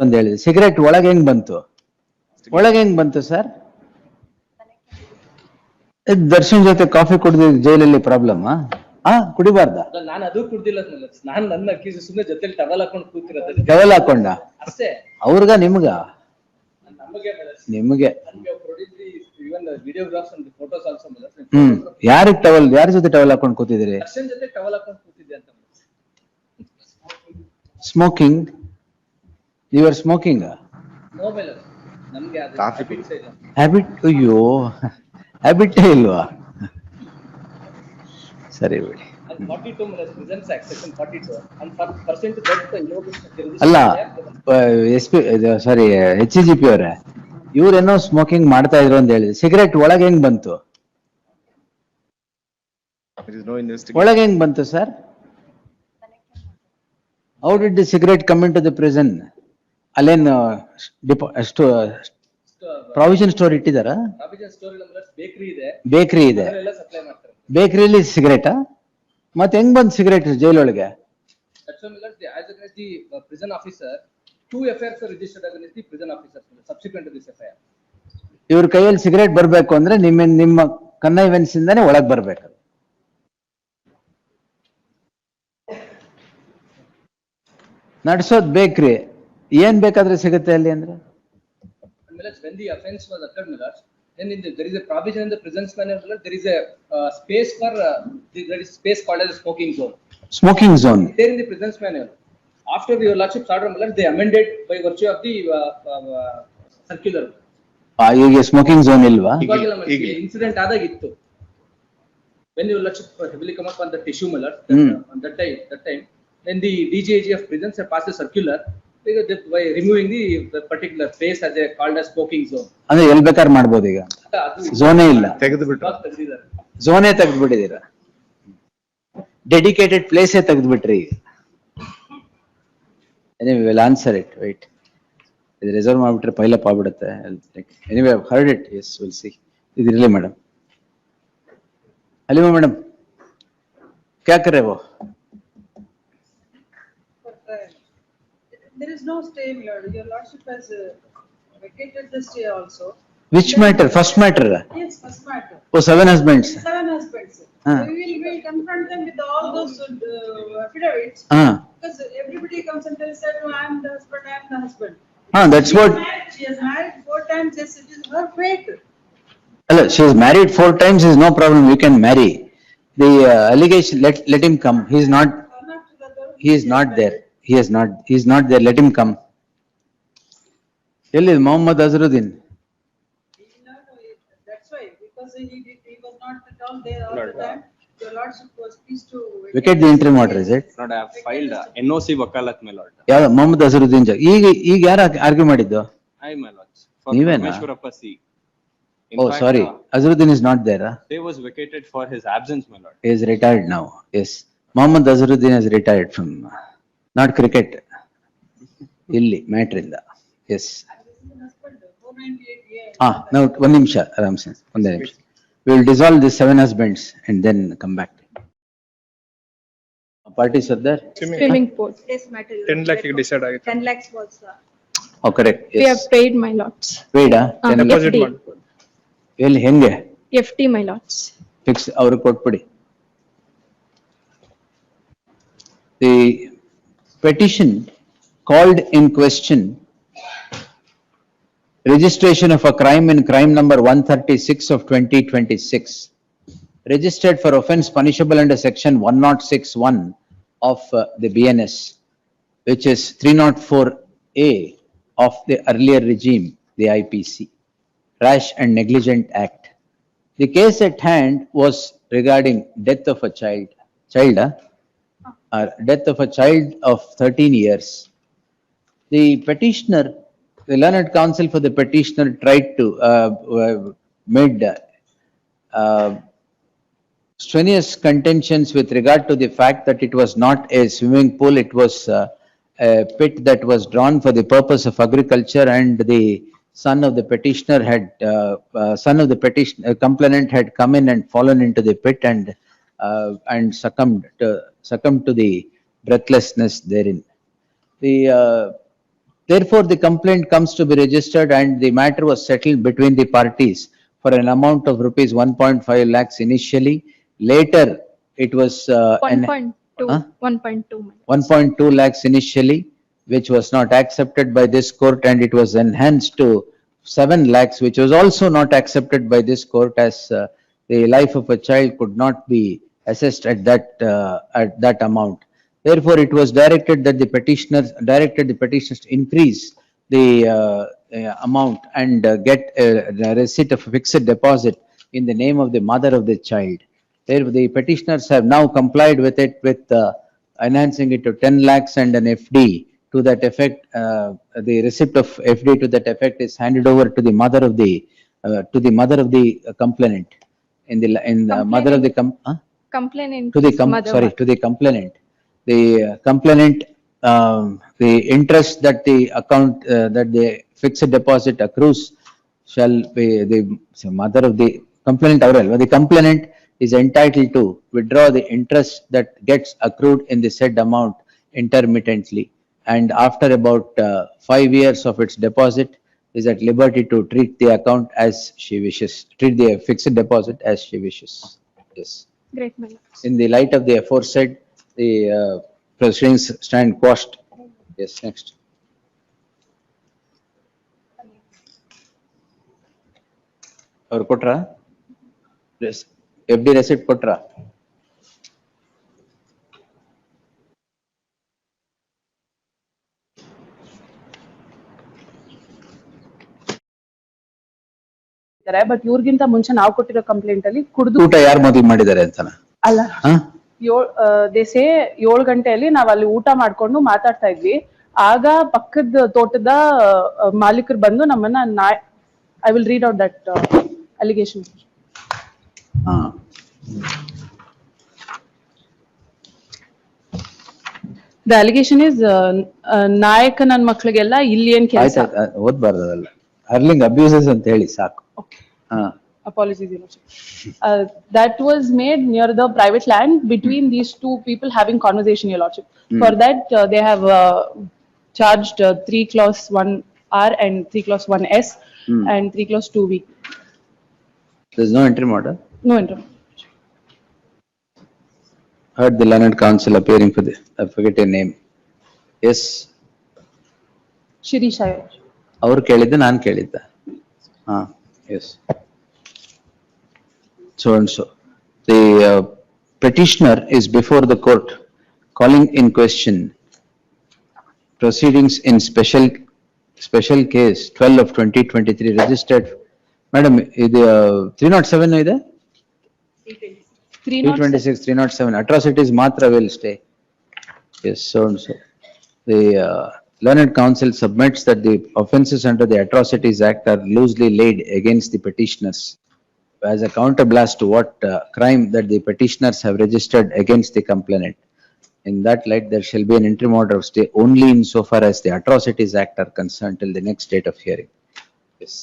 ಒಂದು ಹೇಳಿದೆ. ಸಿಗರೇಟ್ ಒಳಗೆ ಹೆಂಗ್ ಬಂತು? ಒಳಗೆ ಹೆಂಗ್ ಬಂತು ಸರ್? ದರ್ಶನ್ ಜೊತೆ ಕಾಫಿ ಕುಡಿದ ಜೈಲಲ್ಲಿ ಪ್ರಾಬ್ಲಮ್ ಕುಡಿಬಾರ್ದ? ನಾನು ಅದು ಕುಡ್ದಿಲ್ಲ. ನಾನು ನನ್ನ ಅಕ್ಕಿ ಸುಮ್ಮನೆ ಜೊತೆಲಿ ಟವಲ್ ಹಾಕೊಂಡು ಕೂತಿರೋದು. ಟವಲ್ ಹಾಕೊಂಡ ಅಷ್ಟೇ. ಅವ್ರಿಗ ನಿಮ್ಗ? ನಿಮಗೆ. ಯಾರಿಗ್ ಟವಲ್? ಯಾರ ಜೊತೆ ಟವಲ್ ಹಾಕೊಂಡು ಕೂತಿದ್ದೀರಿ? ದರ್ಶನ್ ಜೊತೆ ಟವಲ್ ಹಾಕೊಂಡು ಕೂತಿದ್ದೆ ಅಂತ. ಸ್ಮೋಕಿಂಗ್? You are smoking? ನಮ್ಗೆ ಹ್ಯಾಬಿಟ್? ಅಯ್ಯೋ, ಹ್ಯಾಬಿಟ್ ಇಲ್ವಾ? ಸರಿ ಬಿಡಿ. ಅಲ್ಲ, ಸಾರಿ, HGP ಅವರೇ, ಇವ್ರೇನೋ ಸ್ಮೋಕಿಂಗ್ ಮಾಡ್ತಾ ಇದ್ರು ಅಂತ ಹೇಳಿದ್ರು. ಸಿಗರೇಟ್ ಒಳಗೆ ಹೆಂಗ್ ಬಂತು? ಒಳಗೆ ಹೆಂಗ್ ಬಂತು sir? How did the cigarette come in to the prison? ಅಲ್ಲೇನು ಪ್ರಾವಿಷನ್ ಸ್ಟೋರ್ ಇಟ್ಟಿದಾರ? ಬೇಕರಿ ಇದೆ. ಬೇಕರಿಯಲ್ಲಿ ಸಿಗರೇಟಾ? ಮತ್ತೆ ಹೆಂಗ್ ಬಂದ್ ಸಿಗರೇಟ್ ಜೈಲೊಳಗೆ? ಇವ್ರ ಕೈಯಲ್ಲಿ ಸಿಗರೇಟ್ ಬರ್ಬೇಕು ಅಂದ್ರೆ ನಿಮ್ಮ ಕನ್ನೈವೆನ್ಸ್ ಇಂದಾನೆ ಒಳಗ್ ಬರ್ಬೇಕು. ನಡ್ಸೋದ್ ಬೇಕ್ರಿ, ಏನ್ ಬೇಕಾದ್ರೆ ಸಿಗುತ್ತೆ ಅಲ್ಲಿ ಅಂದ್ರೆ? When the offense was occurred, then there is a provision in the prisons manual. There is a space for there is space called as a smoking zone. Smoking zone. There in the prisons manual. After your lordship's order, they amended by virtue of the circular. ಈಗ smoking zone ಇಲ್ವಾ? Incident ಆದಾಗಿತ್ತು. When your lordship heavily come up on the issue, on that time, then the DGAG of prisons have passed a circular by removing the particular place as a called as smoking zone. ಅಂದ್ರೆ ಎಲ್ಲಿ ಬೇಕಾದ್ರೆ ಮಾಡ್ಬೋದು ಈಗ. ಝೋನೇ ಇಲ್ಲ, ಝೋನೇ ತೆಗೆದ್ಬಿಟ್ಟಿದ್ದೀರಾ. Dedicated ಪ್ಲೇಸೇ ತೆಗೆದ್ಬಿಟ್ರಿ. Anyway, we'll answer it. Wait. ಇದು ರಿಸರ್ವ್ ಮಾಡ್ಬಿಟ್ರೆ ಪೈಲಪ್ ಆಗ್ಬಿಡುತ್ತೆ. Anyway, I've heard it. Yes, we'll see. ಇದಿರಲಿ ಮೇಡಮ್. ಅಲಿಮಾ ಮೇಡಮ್, ಕ್ಯಾ ಕರೆ ವೋ? There is no stay, my lord. Your lordship has vacated the stay also. Which matter? First matter? Yes, first matter. Oh, 7 husbands. 7 husbands. We will confront them with all those affidavits. Because everybody comes and tells that I am the husband, I am the husband. That's what. She has married 4 times. Yes, it is her fate. Hello, she is married 4 times. Is no problem. You can marry. The allegation. Let him come. He is not. He is not there. He is not there. Let him come. Elli Mohammed Azharuddin? That's why, because he was not at all there all the time. Your lordship was pleased to vacate the interim order, is it? Lord, I have filed NOC wakalat, my lord. Yeah, Mohammed Azharuddin. ಈಗ ಯಾರು argue ಮಾಡಿದ್ದು? I, my lord. ನೀವೇನಾ? Parmeshwarappa C. Oh, sorry. Azharuddin is not there. They was vacated for his absence, my lord. He is retired now. Yes. Mohammed Azharuddin has retired from not cricket. Illi matter inda. Yes. Now one ನಿಮಿಷ ಆರಾಮ್ sir, ಒಂದೇ ನಿಮಿಷ. We will dissolve the 7 husbands and then come back. Parties are there? Swimming pool. This matter 10 lakh decide ಆಗಿತ್ತು. 10 lakhs was Oh, correct. Yes. We have paid, my lords. Paid? Deposit FD. ಮಾಡಿ. ಎಲ್ಲಿ ಹೆಂಗೆ? FD, my lords. Fix ಅವ್ರಿಗೆ ಕೊಟ್ಬಿಡಿ. The petition called in question registration of a crime in crime number 136 of 2026, registered for offence punishable under section 106(1) of the BNS, which is 304A of the earlier regime, the IPC, Rash and Negligent Act. The case at hand was regarding death of a child, death of a child of 13 years. The petitioner, the learned counsel for the petitioner tried to made strenuous contentions with regard to the fact that it was not a swimming pool, it was a pit that was drawn for the purpose of agriculture, and the son of the petitioner had complainant had come in and fallen into the pit and succumbed to the breathlessness therein. The Therefore, the complaint comes to be registered and the matter was settled between the parties for an amount of rupees 1.5 lakhs initially. Later, it was, One point two. Huh? 1.2 my lords. 1.2 lakhs initially, which was not accepted by this court, and it was enhanced to 7 lakhs, which was also not accepted by this court, as the life of a child could not be assessed at that amount. Therefore, it was directed that the petitioners to increase the amount and get the receipt of a fixed deposit in the name of the mother of the child. There, the petitioners have now complied with it, with enhancing it to 10 lakhs and an FD to that effect. The receipt of FD to that effect is handed over to the mother of the complainant. In the mother of the Complainant. to the mother. to the complainant. The complainant, the interest that the account, that the fixed deposit accrues shall be the mother of the complainant, the complainant is entitled to withdraw the interest that gets accrued in the said amount intermittently. And after about 5 years of its deposit, is at liberty to treat the account as she wishes, treat the fixed deposit as she wishes. Yes. Great, my lords. In the light of the aforesaid, the proceedings stand quashed. Yes, next. Or Kotra? Yes. FD receipt Kotra? But ಇವ್ರಿಗಿಂತ ಮುಂಚೆ ನಾವು ಕೊಟ್ಟಿರೋ complaint ಅಲ್ಲಿ ಕುಡಿದು ಊಟ ಯಾರು ಮೊದಲು ಮಾಡಿದ್ದಾರೆ ಅಂತನ? ಅಲ್ಲ ಹಾ? ದೇಸೆ 7 ಗಂಟೆಯಲ್ಲಿ ನಾವ್ ಅಲ್ಲಿ ಊಟ ಮಾಡ್ಕೊಂಡು ಮಾತಾಡ್ತಾ ಇದ್ವಿ. ಆಗ ಪಕ್ಕದ ತೋಟದ ಮಾಲೀಕರು ಬಂದು ನಮ್ಮನ್ನ I will read out that allegation. ಹಾ. ದ ಅಲಿಗೇಷನ್ ಇಸ್ ನಾಯಕ ನನ್ ಮಕ್ಳಿಗೆಲ್ಲ ಇಲ್ಲಿ ಏನ್ ಕೆಲಸ. ಆಯ್ತು, ಓದ್ಬಾರ್ದು ಅದಲ್ಲ. ಹರ್ಲಿಂಗ್ ಅಬ್ಯೂಸಸ್ ಅಂತ ಹೇಳಿ ಸಾಕು. ಹಾ. Apologies, Your Lordship. That was made near the private land between these two people having conversation, Your Lordship. For that, they have charged 3 clause 1R and 3 clause 1S and 3 clause 2V. There's no interim order? No interim. Heard the learned counsel appearing for the, I forget your name. Yes, Shirisha. ಅವ್ರು ಕೇಳಿದ್ದ, ನಾನು ಕೇಳಿದ್ದ. ಹಾ, yes. So and so. The petitioner is before the court calling in question proceedings in special case 12 of 2023 registered. Madam, ಇದು 307 ಇದೆ? 326, 307, atrocities matra will stay. Yes, so and so. The learned counsel submits that the offences under the Atrocities Act are loosely laid against the petitioners as a counterblast to what crime that the petitioners have registered against the complainant. In that light, there shall be an interim order of stay only insofar as the Atrocities Act are concerned till the next date of hearing. Yes.